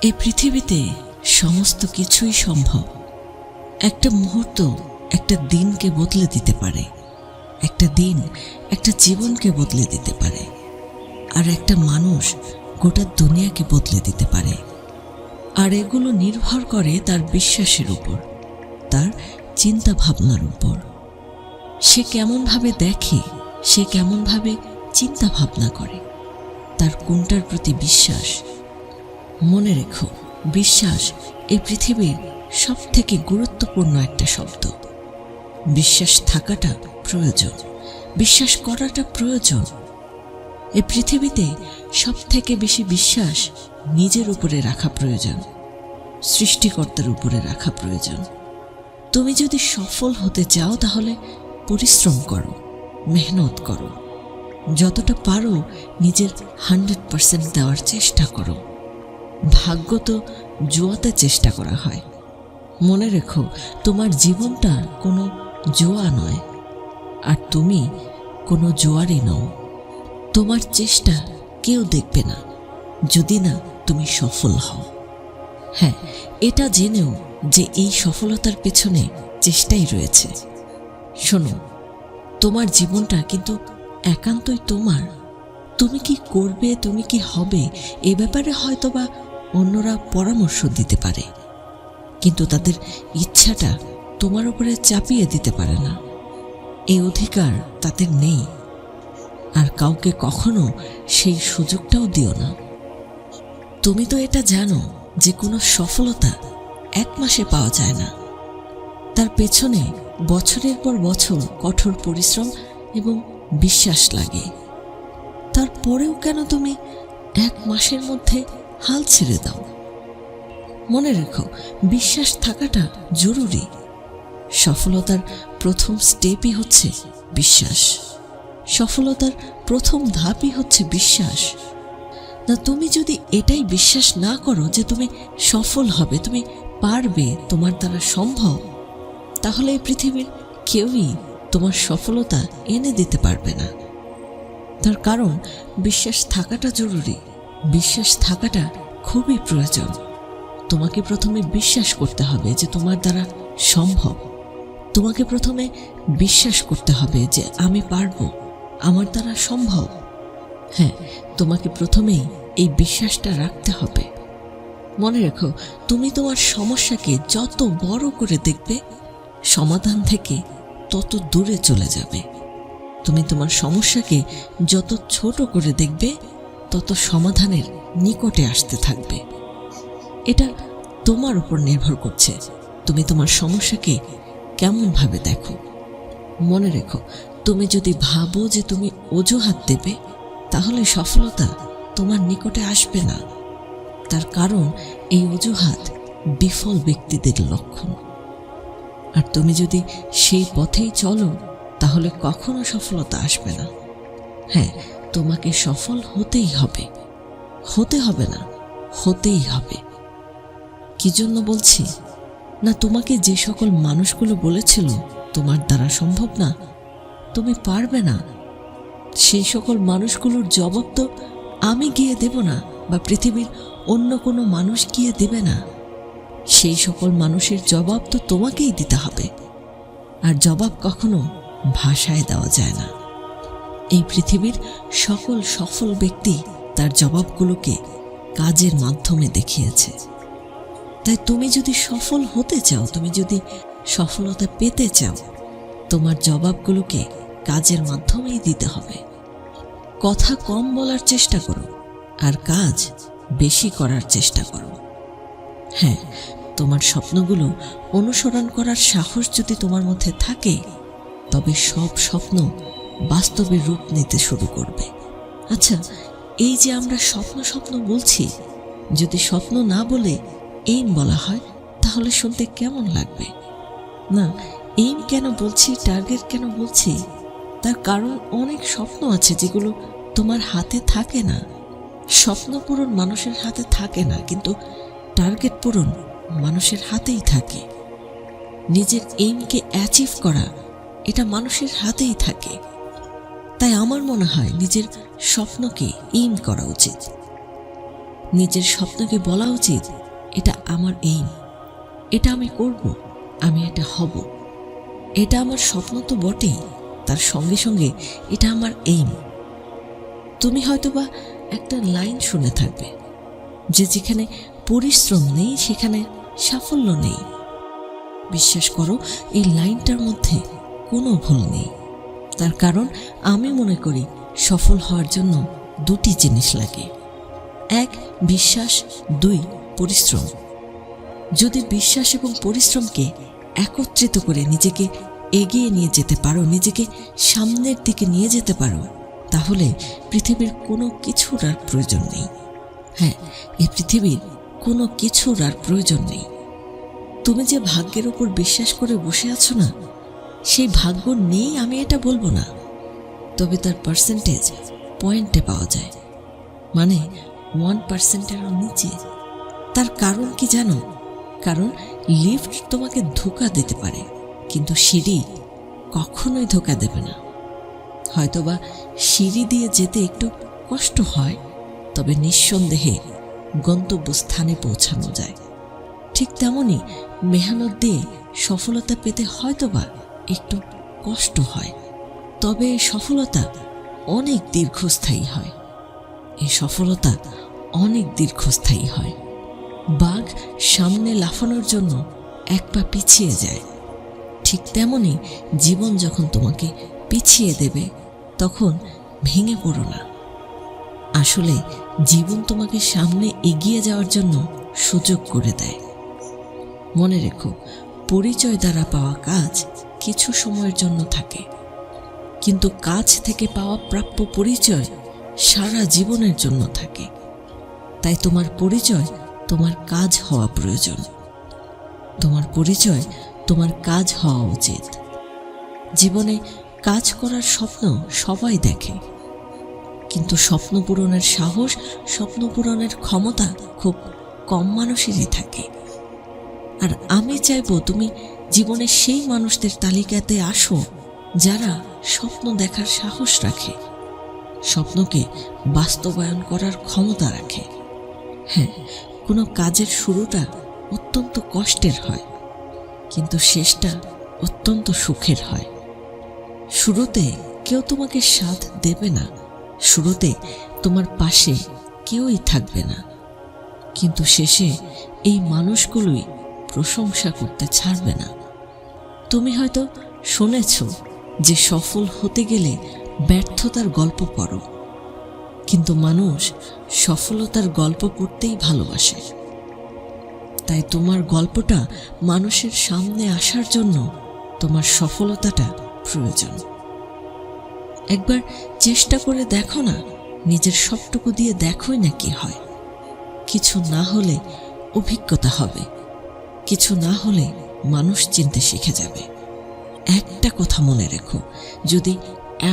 এই পৃথিবীতে সমস্ত কিছুই সম্ভব। একটা মুহূর্ত একটা দিনকে বদলে দিতে পারে, একটা দিন একটা জীবনকে বদলে দিতে পারে, আর একটা মানুষ গোটা দুনিয়াকে বদলে দিতে পারে। আর এগুলো নির্ভর করে তার বিশ্বাসের উপর, তার চিন্তা ভাবনার উপর। সে কেমনভাবে দেখে, সে কেমনভাবে চিন্তা ভাবনা করে, তার কোনটার প্রতি বিশ্বাস। মনে রেখো, বিশ্বাস এই পৃথিবীর সবথেকে গুরুত্বপূর্ণ একটা শব্দ। বিশ্বাস থাকাটা প্রয়োজন, বিশ্বাস করাটা প্রয়োজন। এই পৃথিবীতে সবথেকে বেশি বিশ্বাস নিজের উপরে রাখা প্রয়োজন, সৃষ্টিকর্তার উপরে রাখা প্রয়োজন। তুমি যদি সফল হতে চাও তাহলে পরিশ্রম করো, মেহনত করো, যতটা পারো নিজের 100% দেওয়ার চেষ্টা করো। ভাগ্য তো জুয়াতে চেষ্টা করা হয়। মনে রেখো, তোমার জীবনটা কোনো জুয়া নয়, আর তুমি কোনো জুয়ারই নও। তোমার চেষ্টা কেউ দেখবে না যদি না তুমি সফল হও। হ্যাঁ, এটা জেনেও যে এই সফলতার পেছনে চেষ্টাই রয়েছে। শোনো, তোমার জীবনটা কিন্তু একান্তই তোমার। তুমি কি করবে, তুমি কি হবে, এ ব্যাপারে হয়তোবা অন্যরা পরামর্শ দিতে পারে, কিন্তু তাদের ইচ্ছাটা তোমার উপরে চাপিয়ে দিতে পারে না। এই অধিকার তাদের নেই, আর কাউকে কখনো সেই সুযোগটাও দিও না। তুমি তো এটা জানো যে কোনো সফলতা 1 মাসে পাওয়া যায় না, তার পেছনে বছরের পর বছর কঠোর পরিশ্রম এবং বিশ্বাস লাগে। তারপরেও কেন তুমি 1 মাসের মধ্যে হাল ছেড়ে দাও? মনে রেখো, বিশ্বাস থাকাটা জরুরি। সফলতার প্রথম স্টেপই হচ্ছে বিশ্বাস। সফলতার প্রথম ধাপই হচ্ছে বিশ্বাস। না, তুমি যদি এটাই বিশ্বাস না করো যে তুমি সফল হবে, তুমি পারবে, তোমার দ্বারা সম্ভব, তাহলে এই পৃথিবীর কেউই তোমার সফলতা এনে দিতে পারবে না। তার কারণ বিশ্বাস থাকাটা জরুরি, বিশ্বাস থাকাটা খুবই প্রয়োজন। তোমাকে প্রথমে বিশ্বাস করতে হবে যে তোমার দ্বারা সম্ভব। তোমাকে প্রথমে বিশ্বাস করতে হবে যে আমি পারবো, আমার দ্বারা সম্ভব। হ্যাঁ, তোমাকে প্রথমেই এই বিশ্বাসটা রাখতে হবে। মনে রেখো, তুমি তোমার সমস্যাকে যত বড় করে দেখবে, সমাধান থেকে তত দূরে চলে যাবে। তুমি তোমার সমস্যাকে যত ছোট করে দেখবে, তত সমাধানের নিকটে আসতে থাকবে। এটা তোমার উপর নির্ভর করছে, তুমি তোমার সমস্যাকে কেমনভাবে দেখো। মনে রেখো, তুমি যদি ভাবো যে তুমি অজুহাত দেবে, তাহলে সফলতা তোমার নিকটে আসবে না। তার কারণ এই অজুহাত বিফল ব্যক্তিদের লক্ষণ। আর তুমি যদি সেই পথেই চলো, তাহলে কখনো সফলতা আসবে না। হ্যাঁ, তোমাকে সফল হতেই হবে, হতে হবে না, হতেই হবে। কি জন্য বলছি না, তোমাকে যে সকল মানুষগুলো বলেছিল তোমার দ্বারা সম্ভব না, তুমি পারবে না, সেই সকল মানুষগুলোর জবাব তো আমি গিয়ে দেব না, বা পৃথিবীর অন্য কোনো মানুষ গিয়ে দেবে না। সেই সকল মানুষের জবাব তো তোমাকেই দিতে হবে, আর জবাব কখনো ভাষায় দেওয়া যায় না। এই পৃথিবীর সকল সফল ব্যক্তি তার জবাবগুলোকে কাজের মাধ্যমে দেখিয়েছে। তাই তুমি যদি সফল হতে চাও, তুমি যদি সফলতা পেতে চাও, তোমার জবাবগুলোকে কাজের মাধ্যমেই দিতে হবে। কথা কম বলার চেষ্টা করো, আর কাজ বেশি করার চেষ্টা করো। হ্যাঁ, তোমার স্বপ্নগুলো অনুসরণ করার সাহস যদি তোমার মধ্যে থাকে, তবে সব স্বপ্ন বাস্তবে রূপ নিতে শুরু করবে। আচ্ছা, এই যে আমরা স্বপ্ন স্বপ্ন বলছি, যদি স্বপ্ন না বলে এইম বলা হয়, তাহলে শুনতে কেমন লাগবে? না, এইম কেন বলছি, টার্গেট কেন বলছি? তার কারণ অনেক স্বপ্ন আছে যেগুলো তোমার হাতে থাকে না। স্বপ্ন পূরণ মানুষের হাতে থাকে না, কিন্তু টার্গেট পূরণ মানুষের হাতেই থাকে। নিজের এইমকে অ্যাচিভ করা, এটা মানুষের হাতেই থাকে। তাই আমার মনে হয় নিজের স্বপ্নকে এইম করা উচিত। নিজের স্বপ্নকে বলা উচিত, এটা আমার এইম, এটা আমি করব, আমি এটা হব। এটা আমার স্বপ্ন তো বটেই, তার সঙ্গে সঙ্গে এটা আমার এইম। তুমি হয়তোবা একটা লাইন শুনে থাকবে যে যেখানে পরিশ্রম নেই সেখানে সাফল্য নেই। বিশ্বাস করো, এই লাইনটার মধ্যে কোনো ভুল নেই। তার কারণ আমি মনে করি সফল হওয়ার জন্য দুটি জিনিস লাগে, এক বিশ্বাস, দুই পরিশ্রম। যদি বিশ্বাস এবং পরিশ্রমকে একত্রিত করে নিজেকে এগিয়ে নিয়ে যেতে পারো, নিজেকে সামনের দিকে নিয়ে যেতে পারো, তাহলে পৃথিবীর কোনো কিছুর আর প্রয়োজন নেই। হ্যাঁ, এই পৃথিবীর কোনো কিছুর আর প্রয়োজন নেই। তুমি যে ভাগ্যের উপর বিশ্বাস করে বসে আছো না, সেই ভাগ্য নেই আমি এটা বলবো না, তবে তার পার্সেন্টেজ পয়েন্টে পাওয়া যায়, মানে 1%-এরও নিচে। তার কারণ কি জানো? কারণ লিফট তোমাকে ধোঁকা দিতে পারে, কিন্তু সিঁড়ি কখনোই ধোঁকা দেবে না। হয়তোবা সিঁড়ি দিয়ে যেতে একটু কষ্ট হয়, তবে নিঃসন্দেহে গন্তব্যস্থানে পৌঁছানো যায়। ঠিক তেমনই মেহনত দিয়ে সফলতা পেতে হয়তোবা একটু কষ্ট হয়, তবে সফলতা অনেক দীর্ঘস্থায়ী হয়। এই সফলতা অনেক দীর্ঘস্থায়ী হয়। বাঘ সামনে লাফানোর জন্য এক পা পিছিয়ে যায়, ঠিক তেমনই জীবন যখন তোমাকে পিছিয়ে দেবে তখন ভেঙে পড়ো না। আসলে জীবন তোমাকে সামনে এগিয়ে যাওয়ার জন্য সুযোগ করে দেয়। মনে রেখো, পরিচয় দ্বারা পাওয়া কাজ কিছু সময়ের জন্য থাকে, কিন্তু কাজ থেকে পাওয়া প্রাপ্য পরিচয় সারা জীবনের জন্য থাকে। তাই তোমার পরিচয় তোমার কাজ হওয়া প্রয়োজন। তোমার পরিচয় তোমার কাজ হওয়া উচিত। জীবনে কাজ করার স্বপ্ন সবাই দেখে, কিন্তু স্বপ্ন পূরণের সাহস, স্বপ্ন পূরণের ক্ষমতা খুব কম মানুষেরই থাকে। আর আমি চাইবো তুমি জীবনে সেই মানুষদের তালিকাতে আসো যারা স্বপ্ন দেখার সাহস রাখে, স্বপ্নকে বাস্তবায়ন করার ক্ষমতা রাখে। হ্যাঁ, কোনো কাজের শুরুটা অত্যন্ত কষ্টের হয়, কিন্তু শেষটা অত্যন্ত সুখের হয়। শুরুতে কেউ তোমাকে সাথ দেবে না, শুরুতে তোমার পাশে কেউই থাকবে না, কিন্তু শেষে এই মানুষগুলোই প্রশংসা করতে ছাড়বে না। তুমি হয়তো শুনেছ যে সফল হতে গেলে ব্যর্থতার গল্প পড়ো, কিন্তু মানুষ সফলতার গল্প পড়তেই ভালোবাসে। তাই তোমার গল্পটা মানুষের সামনে আসার জন্য তোমার সফলতাটা প্রয়োজন। একবার চেষ্টা করে দেখো না, নিজের সবটুকু দিয়ে দেখোই না কি হয়। কিছু না হলে অভিজ্ঞতা হবে, কিছু না হলে মানুষ চিনতে শিখে যাবে। একটা কথা মনে রেখো, যদি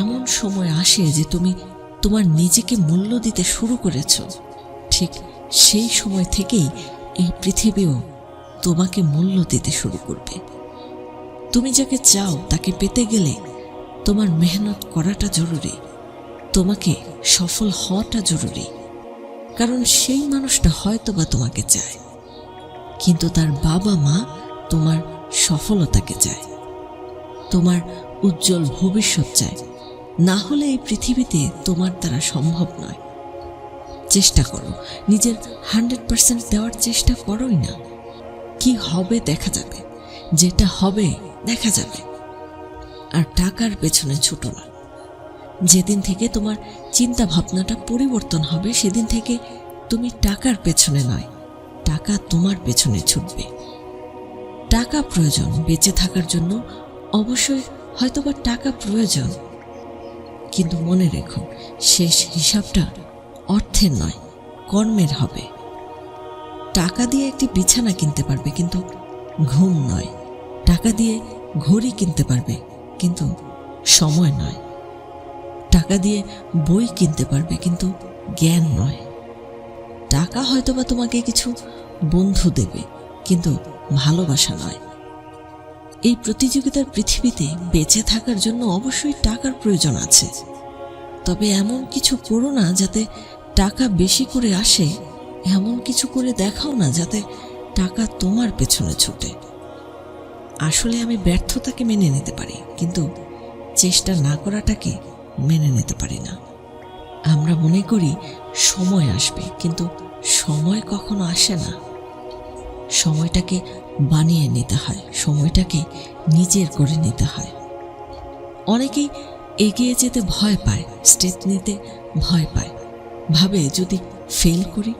এমন সময় আসে যে তুমি তোমার নিজেকে মূল্য দিতে শুরু করেছ, ঠিক সেই সময় থেকেই এই পৃথিবীও তোমাকে মূল্য দিতে শুরু করবে। তুমি যাকে চাও তাকে পেতে গেলে তোমার মেহনত করাটা জরুরি, তোমাকে সফল হওয়াটা জরুরি। কারণ সেই মানুষটা হয়তোবা তোমাকে চায়, কিন্তু তার বাবা মা তোমার সফলতাকে চায়, তোমার উজ্জ্বল ভবিষ্যৎ চায়। না হলে এই পৃথিবীতে তোমার দ্বারা সম্ভব নয়। চেষ্টা করো, নিজের 100% দেওয়ার চেষ্টা করোই না। কি হবে দেখা যাবে, যেটা হবে দেখা যাবে। আর টাকার পেছনে ছুটো না। যেদিন থেকে তোমার চিন্তা ভাবনাটা পরিবর্তন হবে, সেদিন থেকে তুমি টাকার পেছনে নয়, টাকা তোমার পেছনে ছুটবে। টাকা প্রয়োজন বেঁচে থাকার জন্য, অবশ্যই হয়তোবা টাকা প্রয়োজন, কিন্তু মনে রেখো শেষ হিসাবটা অর্থের নয়, কর্মের হবে। টাকা দিয়ে একটি বিছানা কিনতে পারবে, কিন্তু ঘুম নয়। টাকা দিয়ে ঘড়ি কিনতে পারবে, কিন্তু সময় নয়। টাকা দিয়ে বই কিনতে পারবে, কিন্তু জ্ঞান নয়। টাকা হয়তোবা তোমাকে কিছু বন্ধু দেবে, কিন্তু ভালোবাসা নয়। এই প্রতিযোগিতার পৃথিবীতে বেঁচে থাকার জন্য অবশ্যই টাকার প্রয়োজন আছে, তবে এমন কিছু করো না যাতে টাকা বেশি করে আসে এমন কিছু করে দেখাও না যাতে টাকা তোমার পেছনে ছুটে। আসলে আমি ব্যর্থতাকে মেনে নিতে পারি, কিন্তু চেষ্টা না করাটাকে মেনে নিতে পারি না। আমরা মনে করি সময় আসবে, কিন্তু সময় কখনো আসে না। সময়টাকে বানিয়ে নিতে হয়, সময়টাকে নিজের করে নিতে হয়। অনেকেই এগিয়ে যেতে ভয় পায়, স্টেপ নিতে ভয় পায়, ভাবে যদি ফেল করি,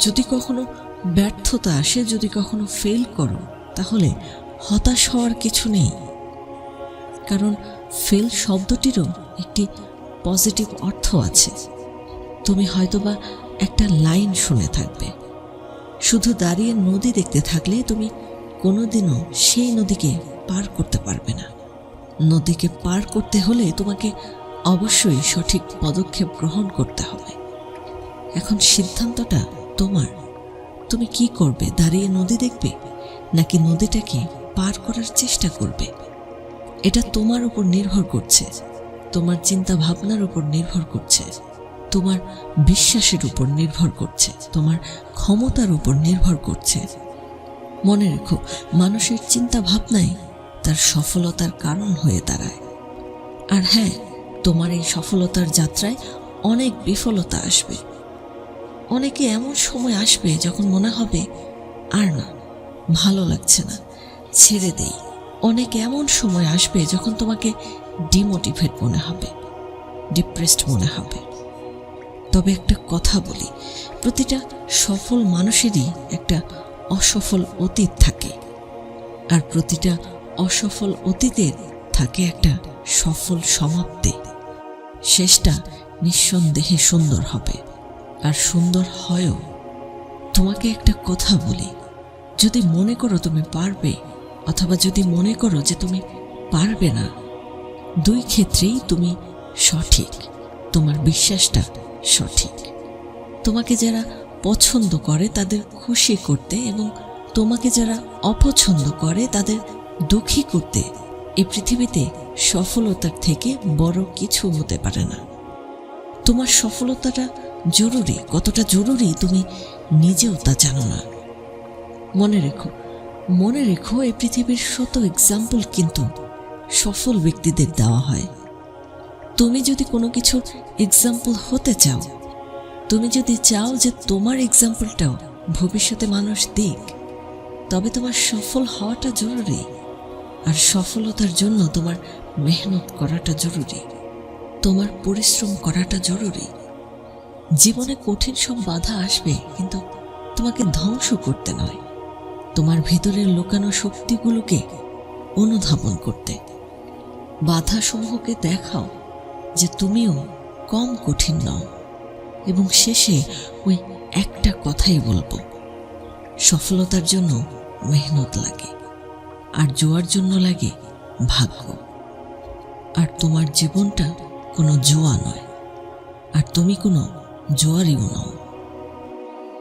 যদি কখনো ব্যর্থতা আসে, যদি কখনো ফেল করো, তাহলে হতাশ হওয়ার কিছু নেই। কারণ ফেল শব্দটিরও একটি পজিটিভ অর্থ আছে। তুমি হয়তোবা একটা লাইন শুনে থাকবে, শুধু দাঁড়িয়ে নদী দেখতে থাকলে তুমি কোনোদিনও সেই নদীকে পার করতে পারবে না। নদীকে পার করতে হলে তোমাকে অবশ্যই সঠিক পদক্ষেপ গ্রহণ করতে হবে। এখন সিদ্ধান্তটা তোমার। তুমি কি করবে? দাঁড়িয়ে নদী দেখবে নাকি নদীটাকে পার করার চেষ্টা করবে? এটা তোমার উপর নির্ভর করছে, তোমার চিন্তা ভাবনার উপর নির্ভর করছে, তোমার বিশ্বাসের উপর নির্ভর করছে, তোমার ক্ষমতার উপর নির্ভর করছে। মনে রেখো, মানুষের চিন্তা ভাবনাই তার সফলতার কারণ হয়ে দাঁড়ায়। আর হ্যাঁ, তোমার এই সফলতার যাত্রায় অনেক বিফলতা আসবে। অনেকে এমন সময় আসবে যখন মনে হবে আর না, ভালো লাগছে না, ছেড়ে দেই। অনেক এমন সময় আসবে যখন তোমাকে ডিমোটিভেট মনে হবে, ডিপ্রেসড মনে হবে। তবে একটা কথা বলি, প্রতিটা সফল মানুষেরই একটা অসফল অতীত থাকে, আর প্রতিটা অসফল অতীতের থাকে একটা সফল সমাপ্তি। শেষটা নিঃসন্দেহে সুন্দর হবে, আর সুন্দর হয়ও। তোমাকে একটা কথা বলি, যদি মনে করো তুমি পারবে, অথবা যদি মনে করো যে তুমি পারবে না, দুই ক্ষেত্রেই তুমি সঠিক। তোমার বিশ্বাসটা সঠিক। তোমাকে যারা পছন্দ করে তাদের খুশি করতে এবং তোমাকে যারা অপছন্দ করে তাদের দুঃখী করতে এই পৃথিবীতে সফলতার থেকে বড় কিছু হতে পারে না। তোমার সফলতাটা জরুরি, কতটা জরুরি তুমি নিজেও তা জানো না। মনে রেখো এই পৃথিবীর শত এক্সাম্পল কিন্তু সফল ব্যক্তিদের দেওয়া হয়। তুমি যদি কোনো কিছুর এক্সাম্পল হতে চাও, তুমি যদি চাও যে তোমার এক্সাম্পলটাও ভবিষ্যতে মানুষ দিক, তবে তোমার সফল হওয়াটা জরুরি। আর সফলতার জন্য তোমার মেহনত করাটা জরুরি, তোমার পরিশ্রম করাটা জরুরি। জীবনে কঠিন সব বাধা আসবে, কিন্তু তোমাকে ধ্বংস করতে নয়, তোমার ভেতরের লুকানো শক্তিগুলোকে অনুধাবন করতে। বাধাসমূহকে দেখাও যে তুমিও কম কঠিন নও। এবং শেষে ওই একটা কথাই বলবো, সফলতার জন্য মেহনত লাগে, আর জোয়ার জন্য লাগে ভাগ্য। আর তোমার জীবনটা কোনো জোয়া নয়, আর তুমি কোনো জোয়ারিও নও।